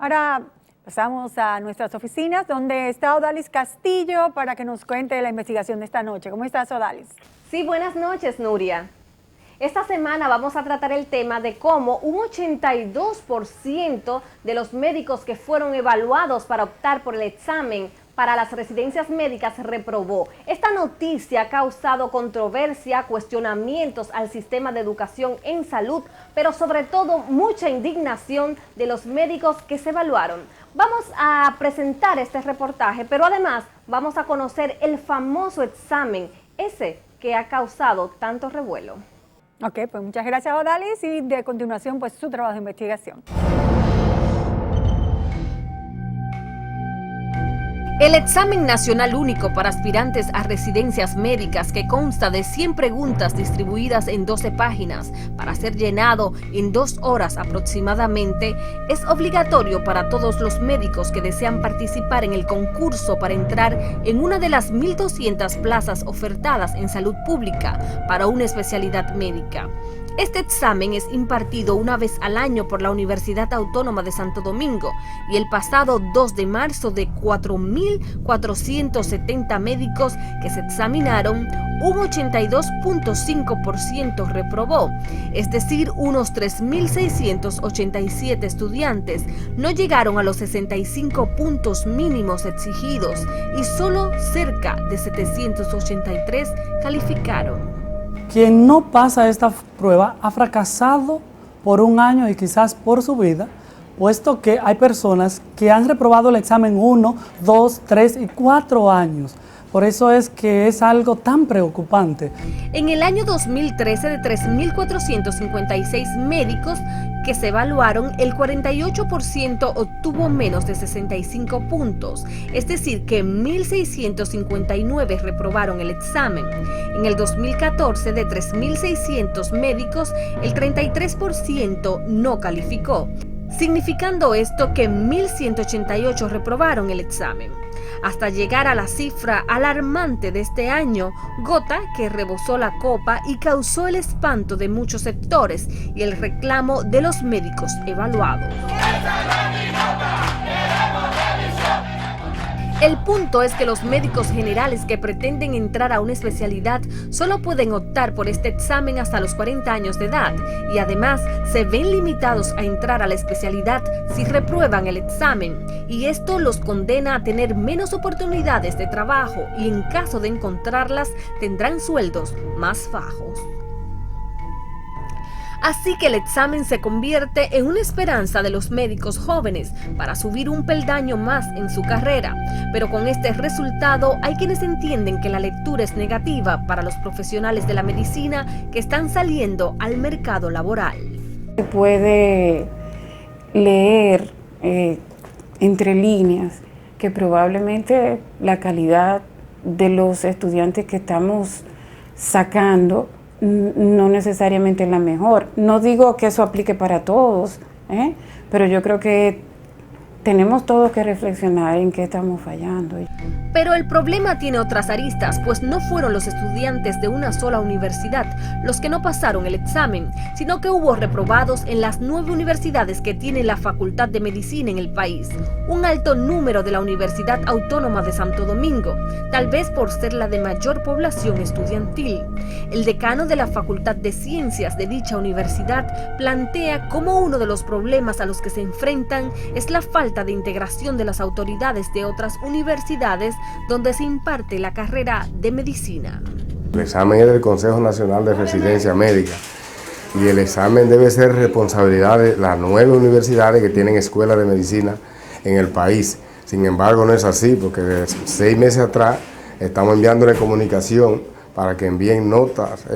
Ahora pasamos a nuestras oficinas, donde está Odalis Castillo para que nos cuente la investigación de esta noche. ¿Cómo estás, Odalis? Sí, buenas noches, Nuria. Esta semana vamos a tratar el tema de cómo un 82% de los médicos que fueron evaluados para optar por el examen para las residencias médicas reprobó. Esta noticia ha causado controversia, cuestionamientos al sistema de educación en salud, pero sobre todo mucha indignación de los médicos que se evaluaron. Vamos a presentar este reportaje, pero además vamos a conocer el famoso examen, ese que ha causado tanto revuelo. Ok, pues muchas gracias, Odalis, y de continuación, pues su trabajo de investigación. El examen nacional único para aspirantes a residencias médicas, que consta de 100 preguntas distribuidas en 12 páginas para ser llenado en 2 horas aproximadamente, es obligatorio para todos los médicos que desean participar en el concurso para entrar en una de las 1.200 plazas ofertadas en salud pública para una especialidad médica. Este examen es impartido una vez al año por la Universidad Autónoma de Santo Domingo y el pasado 2 de marzo de 4.470 médicos que se examinaron, un 82.5% reprobó, es decir, unos 3.687 estudiantes no llegaron a los 65 puntos mínimos exigidos y solo cerca de 783 calificaron. Quien no pasa esta prueba ha fracasado por un año y quizás por su vida, puesto que hay personas que han reprobado el examen 1, 2, 3 y 4 años. Por eso es que es algo tan preocupante. En el año 2013, de 3.456 médicos que se evaluaron, el 48% obtuvo menos de 65 puntos, es decir, que 1.659 reprobaron el examen. En el 2014, de 3.600 médicos, el 33% no calificó, significando esto que 1.188 reprobaron el examen, hasta llegar a la cifra alarmante de este año, gota que rebosó la copa y causó el espanto de muchos sectores y el reclamo de los médicos evaluados. El punto es que los médicos generales que pretenden entrar a una especialidad solo pueden optar por este examen hasta los 40 años de edad y además se ven limitados a entrar a la especialidad si reprueban el examen, y esto los condena a tener menos oportunidades de trabajo y en caso de encontrarlas tendrán sueldos más bajos. Así que el examen se convierte en una esperanza de los médicos jóvenes para subir un peldaño más en su carrera, pero con este resultado hay quienes entienden que la lectura es negativa para los profesionales de la medicina que están saliendo al mercado laboral. Se puede leer entre líneas que probablemente la calidad de los estudiantes que estamos sacando no necesariamente es la mejor. No digo que eso aplique para todos, pero yo creo que tenemos todos que reflexionar en qué estamos fallando. Pero el problema tiene otras aristas, pues no fueron los estudiantes de una sola universidad los que no pasaron el examen, sino que hubo reprobados en las 9 universidades que tiene la Facultad de Medicina en el país, un alto número de la Universidad Autónoma de Santo Domingo, tal vez por ser la de mayor población estudiantil. El decano de la Facultad de Ciencias de dicha universidad plantea como uno de los problemas a los que se enfrentan es la falta de integración de las autoridades de otras universidades donde se imparte la carrera de medicina. El examen es del Consejo Nacional de Residencia Médica y el examen debe ser responsabilidad de las 9 universidades que tienen escuelas de medicina en el país. Sin embargo, no es así, porque de 6 meses atrás estamos enviándole comunicación para que envíen notas,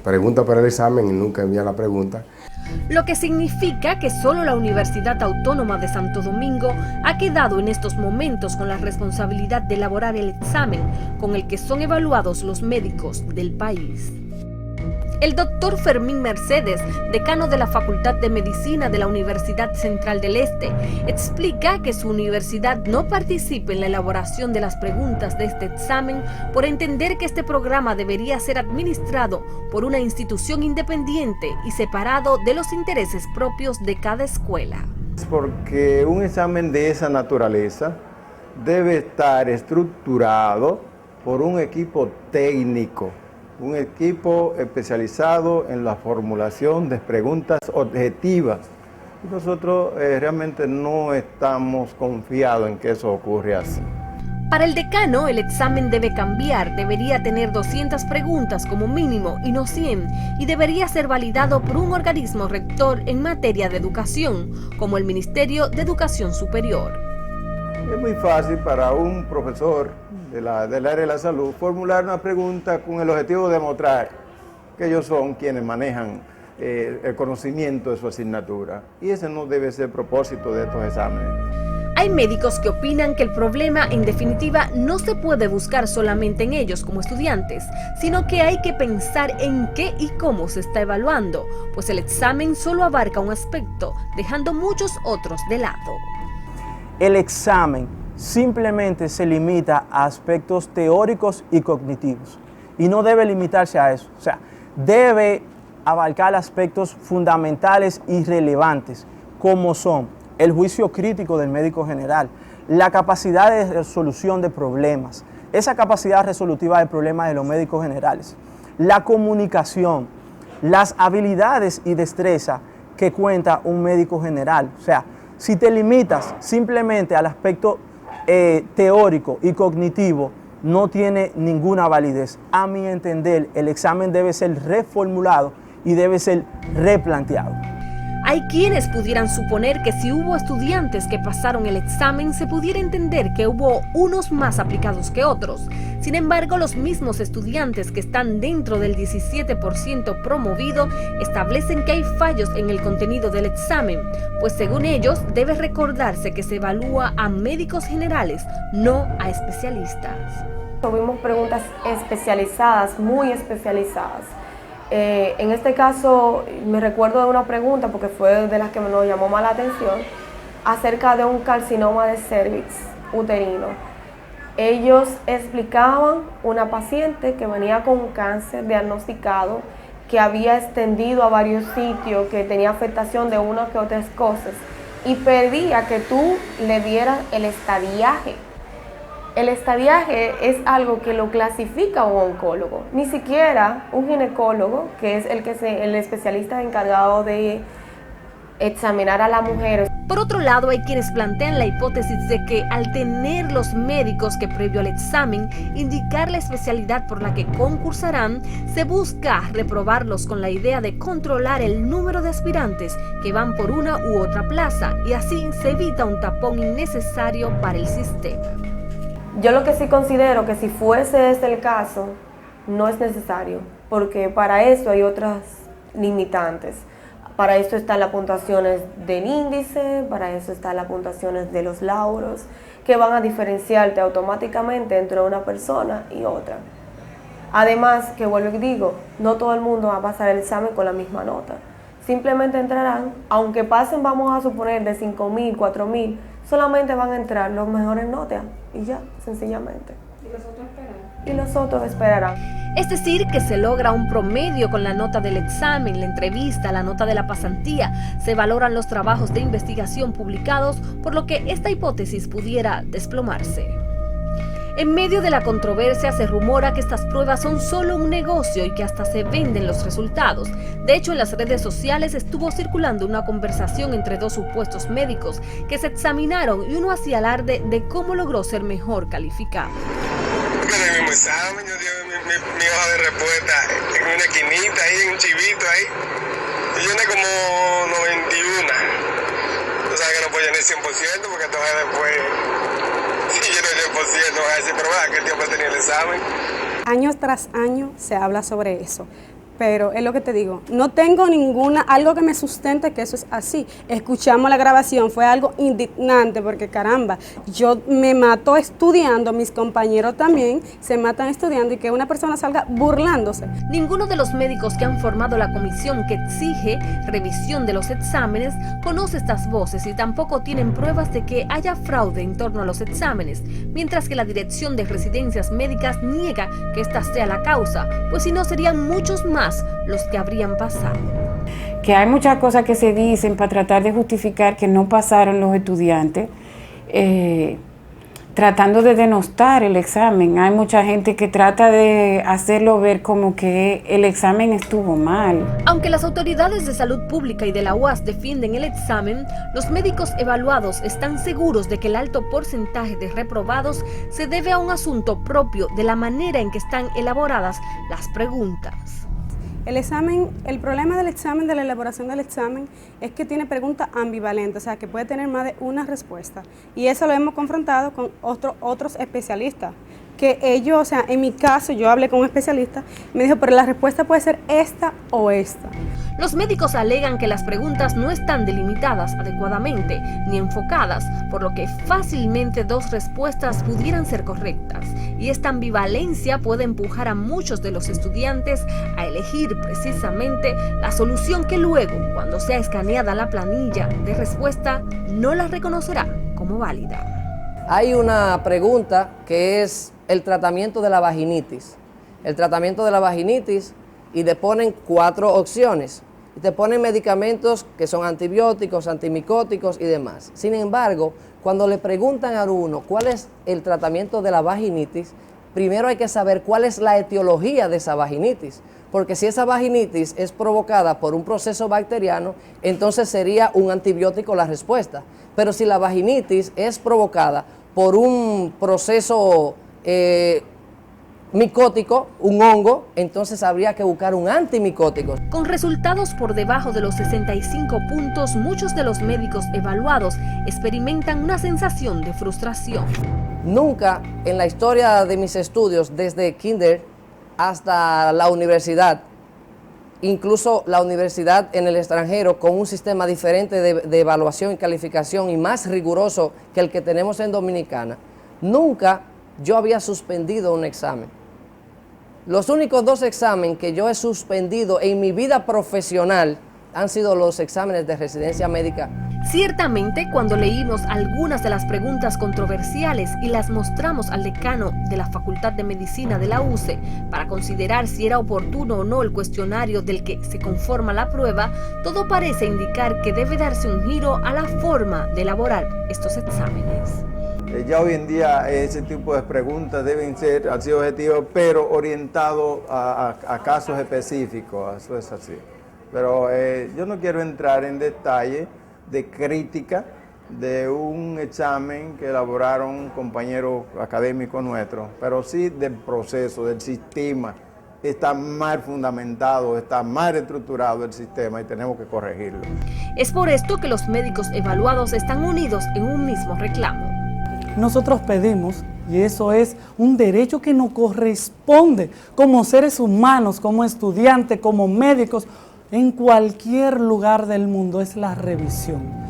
preguntas para el examen y nunca envían la pregunta. Lo que significa que solo la Universidad Autónoma de Santo Domingo ha quedado en estos momentos con la responsabilidad de elaborar el examen con el que son evaluados los médicos del país. El doctor Fermín Mercedes, decano de la Facultad de Medicina de la Universidad Central del Este, explica que su universidad no participa en la elaboración de las preguntas de este examen por entender que este programa debería ser administrado por una institución independiente y separado de los intereses propios de cada escuela. Porque un examen de esa naturaleza debe estar estructurado por un equipo técnico, un equipo especializado en la formulación de preguntas objetivas. Nosotros realmente no estamos confiados en que eso ocurra así. Para el decano, el examen debe cambiar, debería tener 200 preguntas como mínimo y no 100, y debería ser validado por un organismo rector en materia de educación, como el Ministerio de Educación Superior. Es muy fácil para un profesor del área de la salud formular una pregunta con el objetivo de demostrar que ellos son quienes manejan el conocimiento de su asignatura, y ese no debe ser el propósito de estos exámenes. Hay médicos que opinan que el problema, en definitiva, no se puede buscar solamente en ellos como estudiantes, sino que hay que pensar en qué y cómo se está evaluando, pues el examen solo abarca un aspecto, dejando muchos otros de lado. El examen simplemente se limita a aspectos teóricos y cognitivos, y no debe limitarse a eso. O sea, debe abarcar aspectos fundamentales y relevantes, como son el juicio crítico del médico general, la capacidad de resolución de problemas, esa capacidad resolutiva de problemas de los médicos generales, la comunicación, las habilidades y destreza que cuenta un médico general. O sea, si te limitas simplemente al aspecto teórico y cognitivo, no tiene ninguna validez. A mi entender, el examen debe ser reformulado y debe ser replanteado. Hay quienes pudieran suponer que si hubo estudiantes que pasaron el examen, se pudiera entender que hubo unos más aplicados que otros. Sin embargo, los mismos estudiantes que están dentro del 17% promovido establecen que hay fallos en el contenido del examen, pues según ellos debe recordarse que se evalúa a médicos generales, no a especialistas. Tuvimos preguntas especializadas, muy especializadas. En este caso me recuerdo de una pregunta, porque fue de las que nos llamó más la atención, acerca de un carcinoma de cervix uterino. Ellos explicaban una paciente que venía con un cáncer diagnosticado, que había extendido a varios sitios, que tenía afectación de unas que otras cosas, y pedía que tú le dieras el estadiaje. El estadiaje es algo que lo clasifica un oncólogo, ni siquiera un ginecólogo, que es el especialista encargado de examinar a la mujer. Por otro lado, hay quienes plantean la hipótesis de que al tener los médicos que previo al examen indicar la especialidad por la que concursarán, se busca reprobarlos con la idea de controlar el número de aspirantes que van por una u otra plaza, y así se evita un tapón innecesario para el sistema. Yo lo que sí considero que si fuese este el caso, no es necesario, porque para eso hay otras limitantes. Para eso están las puntuaciones del índice, para eso están las puntuaciones de los lauros, que van a diferenciarte automáticamente entre una persona y otra. Además, que vuelvo y digo, no todo el mundo va a pasar el examen con la misma nota. Simplemente entrarán, aunque pasen, vamos a suponer, de 5.000, 4.000, solamente van a entrar los mejores notas y ya, sencillamente. ¿Y los otros esperarán? Y los otros esperarán. Es decir, que se logra un promedio con la nota del examen, la entrevista, la nota de la pasantía. Se valoran los trabajos de investigación publicados, por lo que esta hipótesis pudiera desplomarse. En medio de la controversia se rumora que estas pruebas son solo un negocio y que hasta se venden los resultados. De hecho, en las redes sociales estuvo circulando una conversación entre dos supuestos médicos que se examinaron y uno hacía alarde de cómo logró ser mejor calificado. En el mismo examen, yo di mi hoja de respuesta en una esquinita ahí, en un chivito ahí. Y yo llené como 91. Tú sabes que no puedo llenar 100% porque entonces después, si lleno 100%, voy a decir, pero ¿verdad que el tiempo tenía el examen? Año tras año se habla sobre eso. Pero es lo que te digo, no tengo algo que me sustente que eso es así. Escuchamos la grabación, fue algo indignante porque caramba, yo me mato estudiando, mis compañeros también se matan estudiando y que una persona salga burlándose. Ninguno de los médicos que han formado la comisión que exige revisión de los exámenes conoce estas voces y tampoco tienen pruebas de que haya fraude en torno a los exámenes, mientras que la Dirección de Residencias Médicas niega que esta sea la causa, pues si no serían muchos más los que habrían pasado. porque hay muchas cosas que se dicen para tratar de justificar que no pasaron los estudiantes, tratando de denostar el examen. Hay mucha gente que trata de hacerlo ver como que el examen estuvo mal. Aunque las autoridades de salud pública y de la UAS defienden el examen, los médicos evaluados están seguros de que el alto porcentaje de reprobados se debe a un asunto propio de la manera en que están elaboradas las preguntas. El examen, el problema del examen, de la elaboración del examen, es que tiene preguntas ambivalentes, o sea, que puede tener más de una respuesta. Y eso lo hemos confrontado con otros especialistas, que ellos, o sea, en mi caso, yo hablé con un especialista, me dijo, pero la respuesta puede ser esta o esta. Los médicos alegan que las preguntas no están delimitadas adecuadamente ni enfocadas, por lo que fácilmente dos respuestas pudieran ser correctas. Y esta ambivalencia puede empujar a muchos de los estudiantes a elegir precisamente la solución que luego, cuando sea escaneada la planilla de respuesta, no la reconocerá como válida. Hay una pregunta que es el tratamiento de la vaginitis. El tratamiento de la vaginitis, y te ponen 4 opciones. Y te ponen medicamentos que son antibióticos, antimicóticos y demás. Sin embargo, cuando le preguntan a uno cuál es el tratamiento de la vaginitis, primero hay que saber cuál es la etiología de esa vaginitis. Porque si esa vaginitis es provocada por un proceso bacteriano, entonces sería un antibiótico la respuesta. Pero si la vaginitis es provocada por un proceso micótico, un hongo, entonces habría que buscar un antimicótico. Con resultados por debajo de los 65 puntos, muchos de los médicos evaluados experimentan una sensación de frustración. Nunca en la historia de mis estudios, desde kinder hasta la universidad, incluso la universidad en el extranjero, con un sistema diferente de evaluación y calificación y más riguroso que el que tenemos en Dominicana, nunca yo había suspendido un examen. Los únicos 2 exámenes que yo he suspendido en mi vida profesional han sido los exámenes de residencia médica. Ciertamente, cuando leímos algunas de las preguntas controversiales y las mostramos al decano de la Facultad de Medicina de la UCE para considerar si era oportuno o no el cuestionario del que se conforma la prueba, todo parece indicar que debe darse un giro a la forma de elaborar estos exámenes. Ya hoy en día ese tipo de preguntas deben ser así objetivas, pero orientados a casos específicos, eso es así. Pero yo no quiero entrar en detalle de crítica de un examen que elaboraron compañeros académicos nuestros, pero sí del proceso, del sistema. Está mal fundamentado, está mal estructurado el sistema y tenemos que corregirlo. Es por esto que los médicos evaluados están unidos en un mismo reclamo. Nosotros pedimos, y eso es un derecho que nos corresponde como seres humanos, como estudiantes, como médicos, en cualquier lugar del mundo, es la revisión.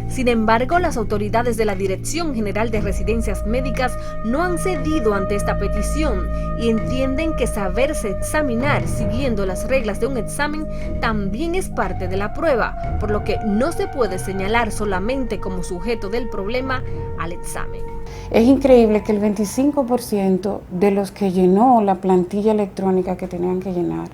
Sin embargo, las autoridades de la Dirección General de Residencias Médicas no han cedido ante esta petición y entienden que saberse examinar siguiendo las reglas de un examen también es parte de la prueba, por lo que no se puede señalar solamente como sujeto del problema al examen. Es increíble que el 25% de los que llenó la plantilla electrónica que tenían que llenar,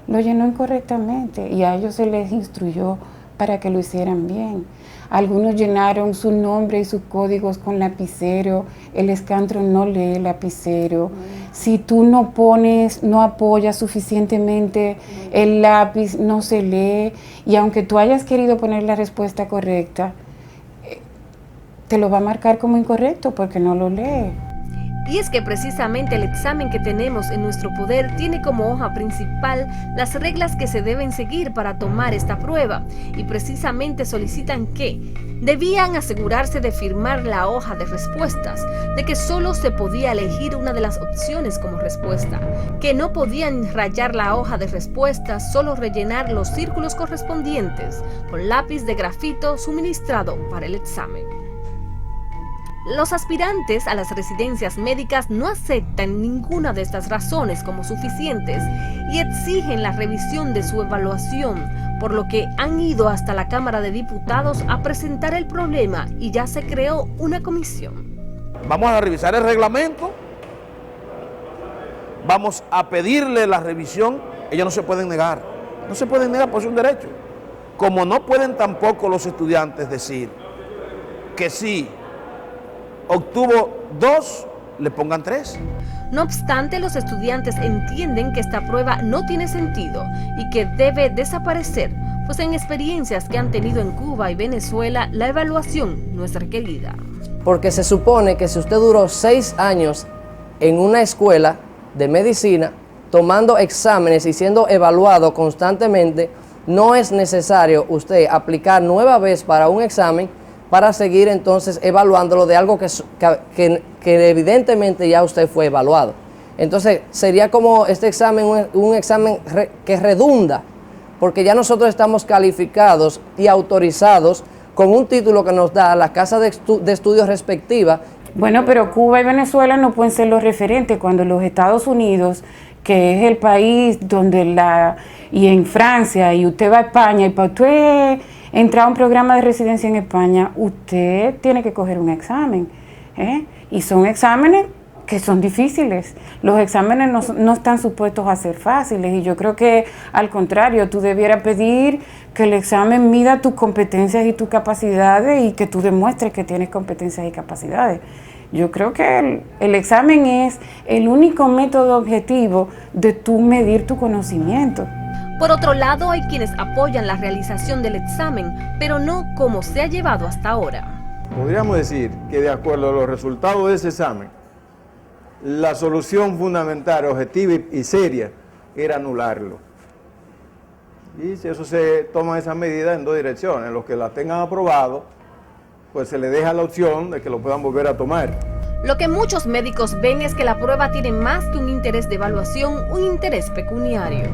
lo llenó incorrectamente y a ellos se les instruyó para que lo hicieran bien. Algunos llenaron su nombre y sus códigos con lapicero, el escantro no lee el lapicero. Si tú no apoyas suficientemente el lápiz, no se lee. Y aunque tú hayas querido poner la respuesta correcta, te lo va a marcar como incorrecto porque no lo lee. Y es que precisamente el examen que tenemos en nuestro poder tiene como hoja principal las reglas que se deben seguir para tomar esta prueba, y precisamente solicitan que debían asegurarse de firmar la hoja de respuestas, de que solo se podía elegir una de las opciones como respuesta, que no podían rayar la hoja de respuestas, solo rellenar los círculos correspondientes con lápiz de grafito suministrado para el examen. Los aspirantes a las residencias médicas no aceptan ninguna de estas razones como suficientes y exigen la revisión de su evaluación, por lo que han ido hasta la Cámara de Diputados a presentar el problema y ya se creó una comisión. Vamos a revisar el reglamento, vamos a pedirle la revisión, ellos no se pueden negar, porque es un derecho. como no pueden tampoco los estudiantes decir que si obtuvo 2, le pongan 3. No obstante, los estudiantes entienden que esta prueba no tiene sentido y que debe desaparecer, pues en experiencias que han tenido en Cuba y Venezuela, la evaluación no es requerida. Porque se supone que si usted duró 6 años en una escuela de medicina, tomando exámenes y siendo evaluado constantemente, no es necesario usted aplicar nueva vez para un examen para seguir entonces evaluándolo de algo que evidentemente ya usted fue evaluado. Entonces sería como este examen, un examen que redunda, porque ya nosotros estamos calificados y autorizados con un título que nos da la casa de estudios respectiva. Bueno, pero Cuba y Venezuela no pueden ser los referentes cuando los Estados Unidos, que es el país donde y en Francia, y usted va a España, y para usted entrar a un programa de residencia en España, usted tiene que coger un examen, y son exámenes que son difíciles. Los exámenes no están supuestos a ser fáciles, y yo creo que al contrario, tú debieras pedir que el examen mida tus competencias y tus capacidades y que tú demuestres que tienes competencias y capacidades. Yo creo que el examen es el único método objetivo de tú medir tu conocimiento. Por otro lado, hay quienes apoyan la realización del examen, pero no como se ha llevado hasta ahora. Podríamos decir que de acuerdo a los resultados de ese examen, la solución fundamental, objetiva y seria era anularlo. Y si eso se toma esa medida en 2 direcciones, los que la tengan aprobado, pues se les deja la opción de que lo puedan volver a tomar. Lo que muchos médicos ven es que la prueba tiene más que un interés de evaluación, un interés pecuniario.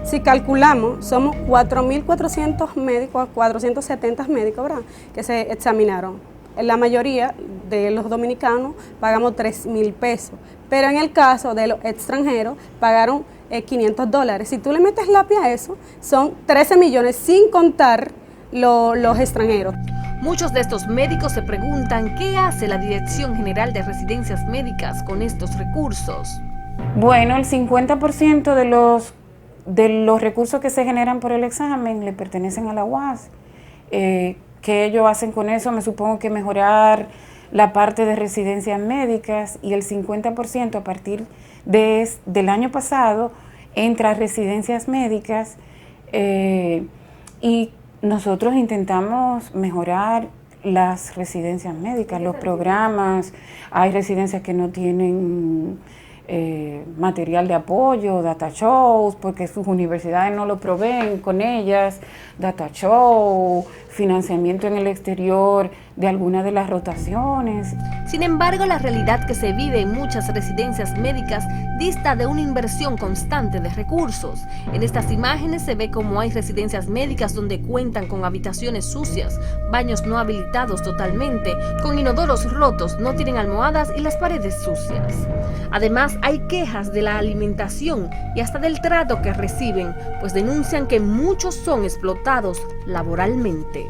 Si calculamos, somos 4.400 médicos, 470 médicos, ¿verdad?, que se examinaron. La mayoría de los dominicanos pagamos 3.000 pesos, pero en el caso de los extranjeros pagaron $500. Si tú le metes lápiz a eso, son 13 millones sin contar los extranjeros. Muchos de estos médicos se preguntan qué hace la Dirección General de Residencias Médicas con estos recursos. Bueno, el 50% de los recursos que se generan por el examen le pertenecen a la UAS. ¿Qué ellos hacen con eso? Me supongo que mejorar la parte de residencias médicas, y el 50% a partir del año pasado entra a residencias médicas, y nosotros intentamos mejorar las residencias médicas, los programas. Hay residencias que no tienen material de apoyo, data shows, porque sus universidades no lo proveen con ellas, data show, financiamiento en el exterior de algunas de las rotaciones. Sin embargo, la realidad que se vive en muchas residencias médicas dista de una inversión constante de recursos. En estas imágenes se ve cómo hay residencias médicas donde cuentan con habitaciones sucias, baños no habilitados totalmente, con inodoros rotos, no tienen almohadas y las paredes sucias. Además, hay quejas de la alimentación y hasta del trato que reciben, pues denuncian que muchos son explotados laboralmente.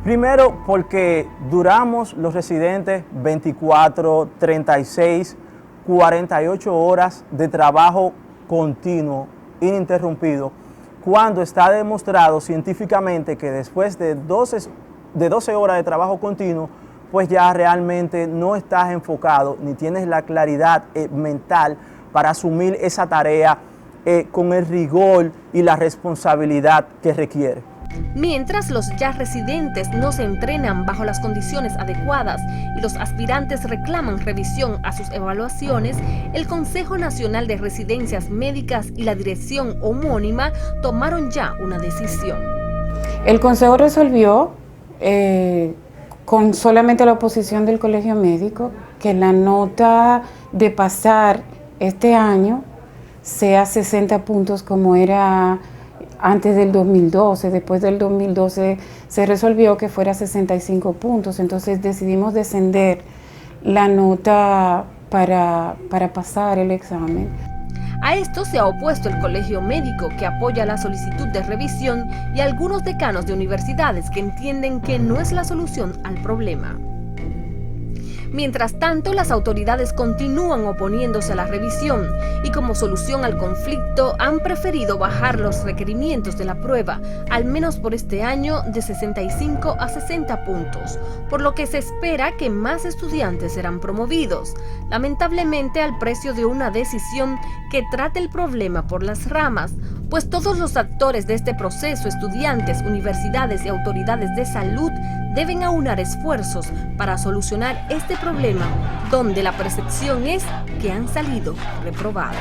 Primero, porque duramos los residentes 24, 36, 48 horas de trabajo continuo, ininterrumpido, cuando está demostrado científicamente que después de 12 horas de trabajo continuo, pues ya realmente no estás enfocado ni tienes la claridad mental para asumir esa tarea con el rigor y la responsabilidad que requiere. Mientras los ya residentes no se entrenan bajo las condiciones adecuadas y los aspirantes reclaman revisión a sus evaluaciones, el Consejo Nacional de Residencias Médicas y la dirección homónima tomaron ya una decisión. El Consejo resolvió, con solamente la oposición del Colegio Médico, que la nota de pasar este año sea 60 puntos como era antes del 2012. Después del 2012 se resolvió que fuera 65 puntos, entonces decidimos descender la nota para pasar el examen. A esto se ha opuesto el Colegio Médico, que apoya la solicitud de revisión, y algunos decanos de universidades que entienden que no es la solución al problema. Mientras tanto, las autoridades continúan oponiéndose a la revisión y como solución al conflicto han preferido bajar los requerimientos de la prueba, al menos por este año, de 65 a 60 puntos, por lo que se espera que más estudiantes serán promovidos, lamentablemente al precio de una decisión que trate el problema por las ramas, pues todos los actores de este proceso, estudiantes, universidades y autoridades de salud, deben aunar esfuerzos para solucionar este problema, donde la percepción es que han salido reprobados.